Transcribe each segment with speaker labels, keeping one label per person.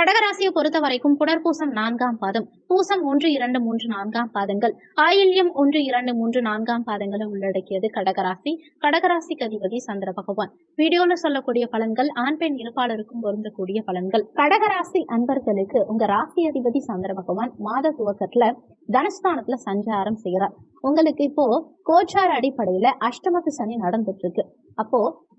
Speaker 1: கடகராசியை பொறுத்த வரைக்கும் புனர்பூசம் 4ஆம் பாதம், பூசம் 1, 2, 3, 4ஆம் பாதங்கள், ஆயில்யம் 1, 2, 3, 4ஆம் பாதங்களை உள்ளடக்கியது கடகராசி. கடகராசிக்கு அதிபதி சந்திர பகவான். வீடியோல சொல்லக்கூடிய பலன்கள் ஆண் பெண் இருப்பாளருக்கும் பொருந்தக்கூடிய பலன்கள். கடகராசி அன்பர்களுக்கு உங்க ராசி அதிபதி சந்திர பகவான் மாத துவக்கத்துல தனஸ்தானத்துல சஞ்சாரம் செய்யறார். உங்களுக்கு இப்போ கோச்சார அடிப்படையில அஷ்டமத்து சனி நடந்துட்டு இருக்கு. அப்போ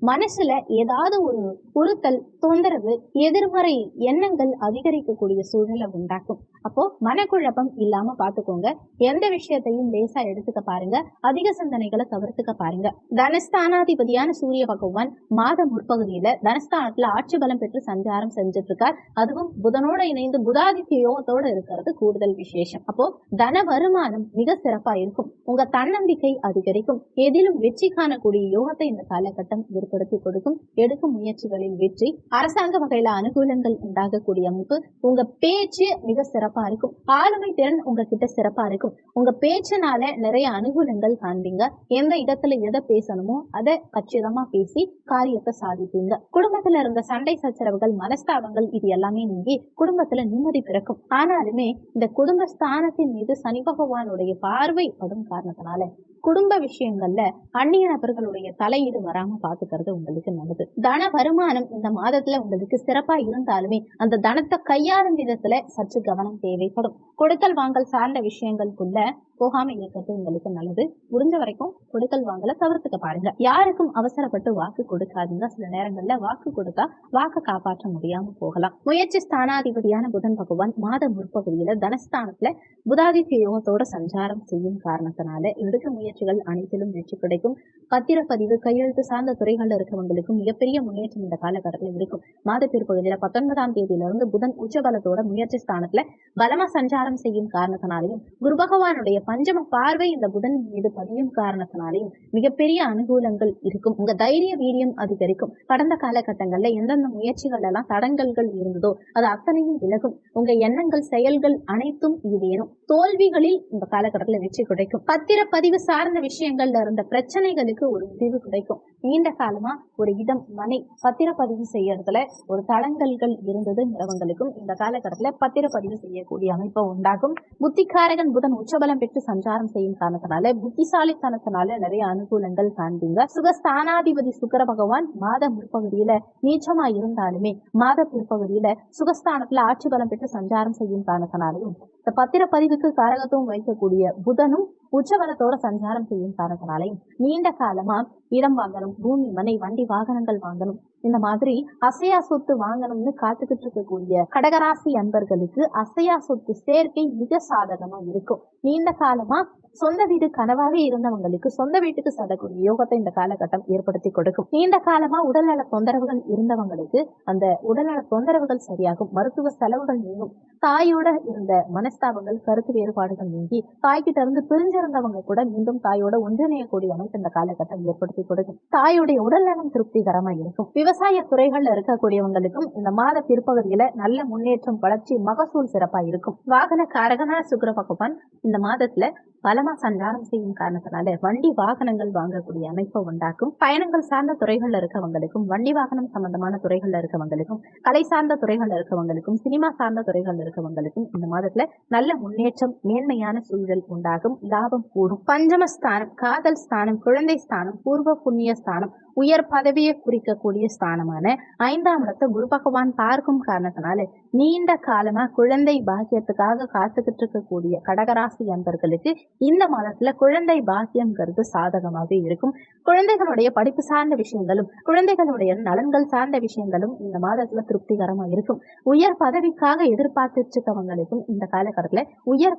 Speaker 1: மனசுல ஏதாவது ஒரு உறுத்தல், தொந்தரவு, எதிர்மறை எண்ணங்கள் அதிகரிக்கக்கூடிய சூழலை உண்டாக்கும். அப்போ மனக்குழப்பம் இல்லாம பாத்துக்கோங்க. எந்த விஷயத்தையும் லேசா எடுத்துக்க பாருங்க. அதிக சிந்தனைகளை தவிர்த்துக்க பாருங்க. தனஸ்தானாதிபதியான சூரிய பகவான் மாத முற்பகுதியில தனஸ்தானத்துல ஆட்சி பலம் பெற்று சஞ்சாரம் செஞ்சுட்டு இருக்கார். அதுவும் புதனோட இணைந்து புதாதித்ய யோகத்தோட இருக்கிறது கூடுதல் விசேஷம். அப்போ தன வருமானம் மிக சிறப்பா இருக்கும். உங்க தன்னம்பிக்கை அதிகரிக்கும். எதிலும் வெற்றி காணக்கூடிய யோகத்தை இந்த காலகட்டம் ஏற்படுத்தி கொடுக்கும். எடுக்கும் முயற்சிகளில் வெற்றி, அரசாங்க வகையில அனுகூலங்கள் உண்டாகக்கூடிய அமைப்பு. உங்க பேச்சு மிக சிறப்பா இருக்கும். ஆளுமை திறன் உங்ககிட்ட சிறப்பா இருக்கும். உங்க பேச்சினால நிறைய அனுகூலங்கள் காண்பீங்க. எந்த இடத்துல எதை பேசணுமோ அதை கச்சிதமா பேசி காரியத்தை சாதிப்பீங்க. குடும்பத்துல இருந்த சண்டை சச்சரவுகள், மனஸ்தாபங்கள் இது எல்லாமே நீங்கி குடும்பத்துல நிம்மதி பிறக்கும். ஆனாலுமே இந்த குடும்ப ஸ்தானத்தின் மீது சனி பகவானுடைய பார்வை படும் காரணத்தினால குடும்ப விஷயங்கள்ல அந்நிய நபர்களுடைய தலையீடு வராம பாத்துக்கிறது உங்களுக்கு நல்லது. தன வருமானம் இந்த மாதத்துல உங்களுக்கு சிறப்பா இருந்தாலுமே அந்த தனத்தை கையாளும் விதத்துல சற்று கவனம் தேவைப்படும். கொடுக்கல் வாங்கல் சார்ந்த விஷயங்களுக்குள்ள போகாம இருக்கிறது உங்களுக்கு நல்லது. முடிஞ்ச வரைக்கும் கொடுக்கல் வாங்கல தவிர்த்துக்க பாருங்க. யாருக்கும் அவசரப்பட்டு வாக்கு கொடுக்காதீங்க. சில நேரங்கள்ல வாக்கு கொடுத்தா வாக்கு காப்பாற்ற முடியாம போகலாம். முயற்சி ஸ்தானாதிபதியான புதன் பகவான் மாத முற்பகுதியில தனஸ்தானத்துல புதாதித்ய யோகத்தோட சஞ்சாரம் செய்யும் காரணத்தினால எடுக்க முயற்சிகள் அனைத்திலும் வெற்றி கிடைக்கும். பத்திரப்பதிவு, கையெழுத்து சார்ந்த துறைகள்ல இருக்கவங்களுக்கும் மிகப்பெரிய முன்னேற்றம் இந்த காலகட்டத்தில் இருக்கும். மாத பிற்பகுதியில 19ஆம் தேதியிலிருந்து புதன் உச்சபலத்தோட முயற்சி ஸ்தானத்துல பலமா சஞ்சாரம் செய்யும் காரணத்தினாலையும் குரு பகவானுடைய பஞ்சம பார்வை இந்த புதன் மீது பதியும் காரணத்தினாலையும் மிகப்பெரிய அனுகூலங்கள் இருக்கும். உங்க தைரிய வீரியம் அதிகரிக்கும். கடந்த காலகட்டங்கள்ல எந்தெந்த முயற்சிகள் எல்லாம் தடங்கல்கள் இருந்ததோ அது அத்தனையும் விலகும். உங்க எண்ணங்கள், செயல்கள் அனைத்தும் ஈடேறும். தோல்விகளில் இந்த காலகட்டத்தில் வெற்றி கிடைக்கும். பத்திரப்பதிவு சார்ந்த விஷயங்கள்ல இருந்த பிரச்சனைகளுக்கு ஒரு முடிவு கிடைக்கும். நீண்ட காலமா ஒரு இடம், மனை பத்திரப்பதிவு செய்யறதுல ஒரு தடங்கல்கள் இருந்ததுங்கிறவங்களுக்கும் இந்த காலகட்டத்துல பத்திரப்பதிவு செய்யக்கூடிய அமைப்பு உண்டாகும். புத்திகாரகன் புதன் உச்சபலம் பெற்று சஞ்சாரம் செய்யும் காரணத்தினால புத்திசாலித்தனத்தினால நிறைய அனுகூலங்கள் காண்பீங்க. சுகஸ்தானாதிபதி சுக்கிர பகவான் மாத முற்பகுதியில நீச்சமா இருந்தாலுமே மாத பிற்பகுதியில சுகஸ்தானத்துல ஆட்சி பலம் பெற்று சஞ்சாரம் செய்யும் காரணத்தினாலையும் இந்த பத்திரப்பதிவுக்கு காரகத்துவம் வைக்கக்கூடிய புதனும் உச்சபலத்தோட சஞ்சாரம் செய்யும் காரணத்தினாலையும் நீண்ட காலமா இடம் வாங்கணும், பூமி, மனை, வண்டி, வாகனங்கள் வாங்கணும், இந்த மாதிரி அசையா சொத்து வாங்கணும்னு காத்துக்கிட்டு இருக்கக்கூடிய கடகராசி அன்பர்களுக்கு அசையா சொத்து சேர்க்கை மிக சாதகமா இருக்கும். நீண்ட காலமா சொந்த வீடு கனவாக இருந்தவங்களுக்கு சொந்த வீட்டுக்கு செல்லக்கூடிய யோகத்தை இந்த காலகட்டம் ஏற்படுத்தி கொடுக்கும். நீண்ட காலமா உடல்நல தொந்தரவுகள் இருந்தவங்களுக்கு அந்த உடல்நல தொந்தரவுகள் சரியாகும். மருத்துவ செலவுகள் நீங்கும். தாயோட இருந்த மனஸ்தாபங்கள், கருத்து வேறுபாடுகள் நீங்கி தாய்கிட்ட இருந்து பிரிஞ்சிருந்தவங்க கூட மீண்டும் தாயோட ஒன்றிணையக்கூடிய அமைப்பு இந்த காலகட்டம் ஏற்படுத்தி கொடுக்கும். தாயுடைய உடல்நலம் திருப்திகரமா இருக்கும். விவசாய துறைகள்ல இருக்கக்கூடியவங்களுக்கும் இந்த மாத பிற்பகுதியில நல்ல முன்னேற்றம், வளர்ச்சி, மகசூல் சிறப்பா இருக்கும். வாகன காரகனான சுக்கிர பகவான் இந்த மாதத்துல பலமா சஞ்சாரம் செய்யும் காரணத்தினால வண்டி வாகனங்கள் வாங்கக்கூடிய அமைப்பை உண்டாக்கும். பயணங்கள் சார்ந்த துறைகள்ல இருக்கவங்களுக்கும், வண்டி வாகனம் சம்பந்தமான துறைகள்ல இருக்கவங்களுக்கும், கலை சார்ந்த துறைகள்ல இருக்கவங்களுக்கும், சினிமா சார்ந்த துறைகள்ல இருக்கவங்களுக்கும் இந்த மாதத்துல நல்ல முன்னேற்றம், மேன்மையான சூழல் உண்டாகும். லாபம் கூடும். பஞ்சமஸ்தானம், காதல் ஸ்தானம், குழந்தை ஸ்தானம், பூர்வ புண்ணிய ஸ்தானம், உயர் பதவியை குறிக்கக்கூடிய ஸ்தானமான 5ஆம் இடத்தை குரு பகவான் பார்க்கும் காரணத்தினால நீண்ட காலமா குழந்தை பாக்கியத்துக்காக காத்துக்கிட்டு இருக்கக்கூடிய கடகராசி அன்பர்களுக்கு இந்த மாதத்துல குழந்தை பாக்கியம்ங்கிறது சாதகமாக இருக்கும். குழந்தைகளுடைய படிப்பு சார்ந்த விஷயங்களும் குழந்தைகளுடைய நலன்கள் சார்ந்த விஷயங்களும் இந்த மாதத்துல திருப்திகரமா இருக்கும். உயர் பதவிக்காக எதிர்பார்த்துட்டு இருக்கவங்களுக்கும் இந்த காலகட்டத்துல உயர்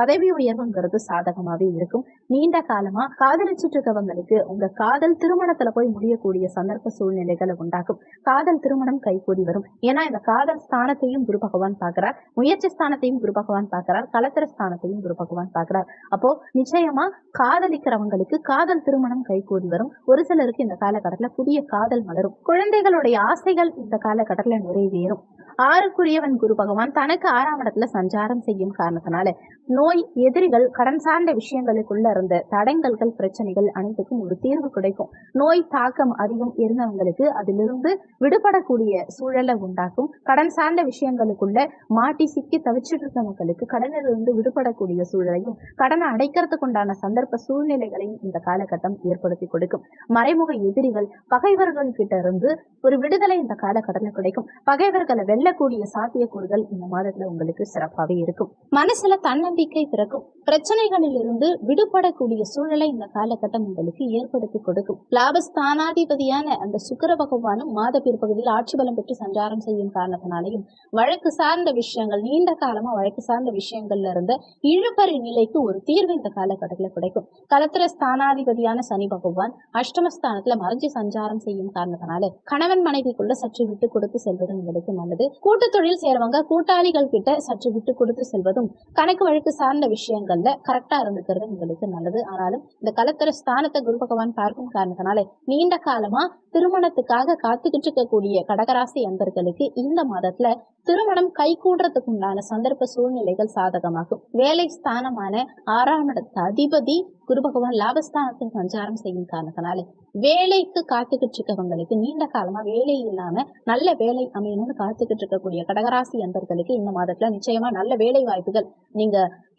Speaker 1: பதவி உயர்வுங்கிறது சாதகமாவே இருக்கும். நீண்ட காலமா காதலிச்சுட்டு இருக்கவங்களுக்கு உங்க காதல் திருமணத்துல போய் முடியக்கூடிய சந்தர்ப்ப சூழ்நிலைகளை உண்டாக்கும். காதல் திருமணம் கைகூடி வரும். ஏன்னா இந்த காதல் ஸ்தானத்தையும் குரு பகவான் பார்க்கிறார், முயற்சி ஸ்தானத்தையும் குரு பகவான் பார்க்கிறார், கலத்திர ஸ்தானத்தையும் குரு பகவான் பார்க்கிறார். அப்போ நிச்சயமா காதலிக்கிறவங்களுக்கு காதல் திருமணம் கைகூடி வரும். ஒரு சிலருக்கு இந்த காலகட்டத்துல புதிய காதல் மலரும். குழந்தைகளுடைய ஆசைகள் இந்த காலகட்டத்துல நிறைவேறும். ஆறுக்குரியவன் குரு பகவான் தனக்கு 6ஆம் இடத்துல சஞ்சாரம் செய்யும் காரணத்தினால நோய், எதிரிகள், கடன் சார்ந்த விஷயங்களுக்குள்ள இருந்த தடங்கல்கள், பிரச்சனைகள் அனைத்துக்கும் ஒரு தீர்வு கிடைக்கும். நோய் தாக்கம் அதிகம் இருந்தவங்களுக்கு அதிலிருந்து விடுபடக்கூடிய சூழலை உண்டாக்கும். கடன் சார்ந்த விஷயங்களுக்குள்ள மாட்டி சிக்கி தவிச்சிட்டு இருந்தவங்களுக்கு கடனிலிருந்து விடுபடக்கூடிய சூழலையும், கடனை அடைக்கிறதுக்கு உண்டான சந்தர்ப்ப சூழ்நிலைகளையும் இந்த காலகட்டம் ஏற்படுத்தி கொடுக்கும். மறைமுக எதிரிகள், பகைவர்கள் கிட்ட இருந்து ஒரு விடுதலை இந்த காலகட்டத்தில் கிடைக்கும். பகைவர்களை வெல்லக்கூடிய சாத்தியக்கூறுகள் இந்த மாதத்துல உங்களுக்கு சிறப்பாகவே இருக்கும். மனசுல தன்னம்பிக்கை பிறக்கும். பிரச்சனைகளில் இருந்து விடுபடக்கூடிய சூழலை இந்த காலகட்டம் உங்களுக்கு ஏற்படுத்தி கொடுக்கும். லாபஸ்தானாதிபதியான அந்த சுக்கிர பகவானும் மாத பிற்பகுதியில் ஆட்சி பலம் பெற்று சஞ்சாரம் செய்யும் காரணத்தினாலையும் வழக்கு சார்ந்த விஷயங்கள், நீண்ட காலமா வழக்கு சார்ந்த விஷயங்கள்ல இருந்த இழுபறி நிலைக்கு ஒரு தீர்வு இந்த காலகட்டத்துல கிடைக்கும். கலத்திர ஸ்தானாதிபதியான சனி பகவான் அஷ்டமஸ்தானத்துல மறைஞ்சு சஞ்சாரம் செய்யும் காரணத்தினால கணவன் மனைவிக்குள்ள சற்று விட்டு கொடுத்து செல்வது உங்களுக்கு நல்லது. கூட்டு தொழில் செய்யறவங்க கூட்டாளிகள் கிட்ட சற்று விட்டு கொடுத்து செல்வதும், கணக்கு வழக்கு சார்ந்த விஷயங்கள்ல கரெக்டா இருந்துக்கிறது உங்களுக்கு நல்லது. ஆனாலும் இந்த கலத்திர ஸ்தானத்தை குரு பகவான் பார்க்கும் காரணத்தினால நீண்ட காலமா திருமணத்துக்காக காத்துக்கிட்டு இருக்கக்கூடிய கடகராசி அன்பர்களுக்கு இந்த மாதத்துல திருமணம் கைகூடுறதுக்கு உண்டான சந்தர்ப்ப சூழ்நிலைகள் சாதகமாகும். வேலை ஸ்தானமான 6ஆம் இடத்து அதிபதி குரு பகவான் லாபஸ்தானத்தில் சஞ்சாரம் செய்யும் காரணத்தினால வேலைக்கு காத்துக்கிட்டு இருக்கவங்களுக்கு, நீண்ட காலமா வேலை இல்லாம நல்ல வேலை அமையணும்னு காத்துக்கிட்டு இருக்கக்கூடிய கடகராசி அன்பர்களுக்கு இந்த மாதத்துல நிச்சயமா நல்ல வேலை வாய்ப்புகள், நீங்க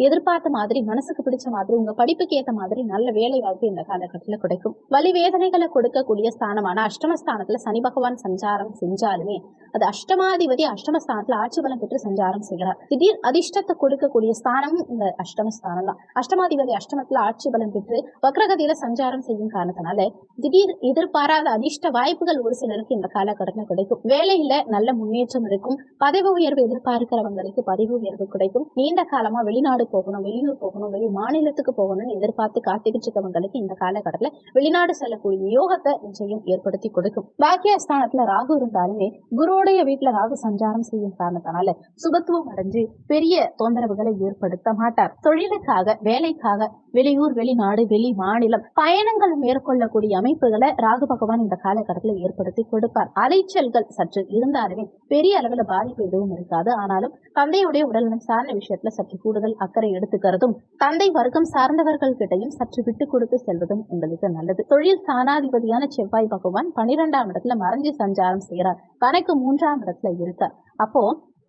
Speaker 1: எதிர்பார்த்த மாதிரி, மனசுக்கு பிடிச்ச மாதிரி, உங்க படிப்புக்கு ஏற்ற மாதிரி நல்ல வேலை வாய்ப்பு இந்த காலகட்டத்துல கிடைக்கும். வலி வேதனைகளை கொடுக்கக்கூடிய ஸ்தானமான அஷ்டமஸ்தானத்துல சனி பகவான் சஞ்சாரம் செஞ்சாலுமே அது அஷ்டமாதிபதி அஷ்டமஸ்தானத்துல ஆட்சி பலம் பெற்று சஞ்சாரம் செய்கிறார். திடீர் அதிர்ஷ்டத்தை கொடுக்கக்கூடிய ஸ்தானமும் இந்த அஷ்டமஸ்தானம் தான். அஷ்டமாதிபதி அஷ்டமத்துல ஆட்சி பலம் பெற்று வக்ரகதியில சஞ்சாரம் செய்யும் காரணத்தினால திடீர் எதிர்பாராத அதிர்ஷ்ட வாய்ப்புகள் ஒரு சிலருக்கு இந்த காலகட்டத்தில் கிடைக்கும். வேலையில நல்ல முன்னேற்றம் இருக்கும். பதவி உயர்வு எதிர்பார்க்கிறவங்களுக்கு பதவி உயர்வு கிடைக்கும். நீண்ட காலமா வெளிநாடு போகணும், வெளியூர் போகணும், வெளி மாநிலத்துக்கு போகணும்னு எதிர்பார்த்து காத்துக்கிட்டு இருக்கவங்களுக்கு இந்த காலகட்டத்தில் வெளிநாடு செல்லக்கூடிய யோகத்தை நிச்சயம் ஏற்படுத்தி கொடுக்கும். பாக்கியஸ்தானத்துல ராகு இருந்தாலுமே குருவுடைய வீட்டுல ராகு சஞ்சாரம் செய்யும் காரணத்தினால சுபத்துவம் அடைஞ்சு பெரிய தொந்தரவுகளை ஏற்படுத்த மாட்டார். தொழிலுக்காக, வேலைக்காக வெளியூர், வெளிநாடு, வெளி மாநிலம் பயணங்கள் மேற்கொள்ளக்கூடிய அமைப்புகளை ராகு பகவான் இந்த காலகட்டத்தில் ஏற்படுத்தி கொடுப்பார். அலைச்சல்கள் சற்று இருந்தாலுமே பெரிய அளவுல பாதிப்பு எதுவும் இருக்காது. ஆனாலும் தந்தையுடைய உடல்நலம் சார்ந்த விஷயத்துல சற்று கூடுதல் அக்கறை எடுத்துக்கிறதும், தந்தை வர்க்கம் சார்ந்தவர்கள் கிட்டையும் சற்று விட்டு கொடுத்து செல்வதும் உங்களுக்கு நல்லது. தொழில் ஸ்தானாதிபதியான செவ்வாய் பகவான் 12ஆம் இடத்துல மறைஞ்சு சஞ்சாரம் செய்கிறார். தனக்கு 3ஆம் இடத்துல இருக்கார். அப்போ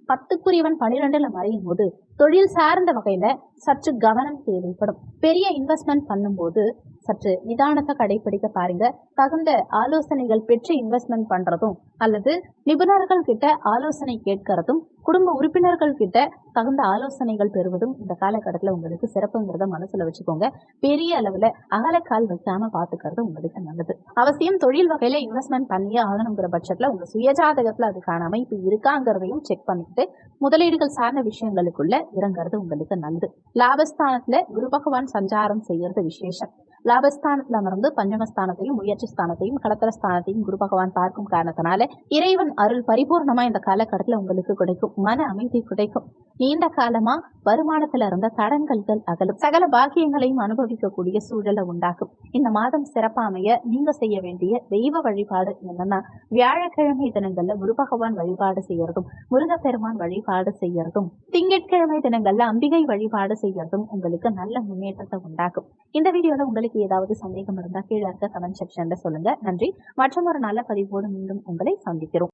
Speaker 1: 10க்குரியவன் 12ல மறையும் போது தொழில் சார்ந்த வகையில சற்று கவனம் தேவைப்படும். பெரிய இன்வெஸ்ட்மெண்ட் பண்ணும்போது சற்று நிதானத்தை கடைபிடிக்க பாருங்க. தகுந்த ஆலோசனைகள் பெற்று இன்வெஸ்ட்மெண்ட் பண்றதும், அல்லது நிபுணர்கள் கிட்ட ஆலோசனை கேட்கறதும், குடும்ப உறுப்பினர்கள் கிட்ட தகுந்த ஆலோசனைகள் பெறுவதும் இந்த காலகட்டத்தில் உங்களுக்கு சிறப்புங்கிறத மனசுல வச்சுக்கோங்க. பெரிய அளவுல அகலக்கால் வைக்காம பாத்துக்கிறது உங்களுக்கு நல்லது. அவசியம் தொழில் வகையில இன்வெஸ்ட்மெண்ட் பண்ணியே ஆகணுங்கிற பட்சத்துல உங்க சுயஜாதகத்துல அதுக்கான அமைப்பு இருக்காங்கிறதையும் செக் பண்ணிட்டு முதலீடுகள் சார்ந்த விஷயங்களுக்குள்ள இறங்குறது உங்களுக்கு நல்லது. லாபஸ்தானத்துல குரு பகவான் சஞ்சாரம் செய்யறது விசேஷம். லாபஸ்தானத்துல அமர்ந்து பஞ்சமஸ்தானத்தையும் முயற்சி ஸ்தானத்தையும் கடத்திரஸ்தானத்தையும் குரு பகவான் பார்க்கும் காரணத்தினால இறைவன் அருள் பரிபூர்ணமா இந்த காலகட்டத்துல உங்களுக்கு கிடைக்கும். மன அமைதி கிடைக்கும். நீண்ட காலமா வருமானத்துல இருந்த தடங்கல்கள் அகலும். சகல பாக்கியங்களையும் அனுபவிக்கக்கூடிய சூழலை உண்டாக்கும். இந்த மாதம் சிறப்பாமைய நீங்க செய்ய வேண்டிய தெய்வ வழிபாடு என்னன்னா, வியாழக்கிழமை தினங்கள்ல குரு பகவான் வழிபாடு செய்யறதும், முருகப்பெருமான் வழிபாடு செய்யறதும், திங்கட்கிழமை தினங்கள்ல அம்பிகை வழிபாடு செய்யறதும் உங்களுக்கு நல்ல முன்னேற்றத்தை உண்டாக்கும். இந்த வீடியோல உங்களுக்கு ஏதாவது சந்தேகம் இருந்தா கீழே இருக்க கமெண்ட் செக்ஷன்ல சொல்லுங்க. நன்றி. மற்றும் ஒரு நல்ல பதிவோடு மீண்டும் உங்களை சந்திக்கிறோம்.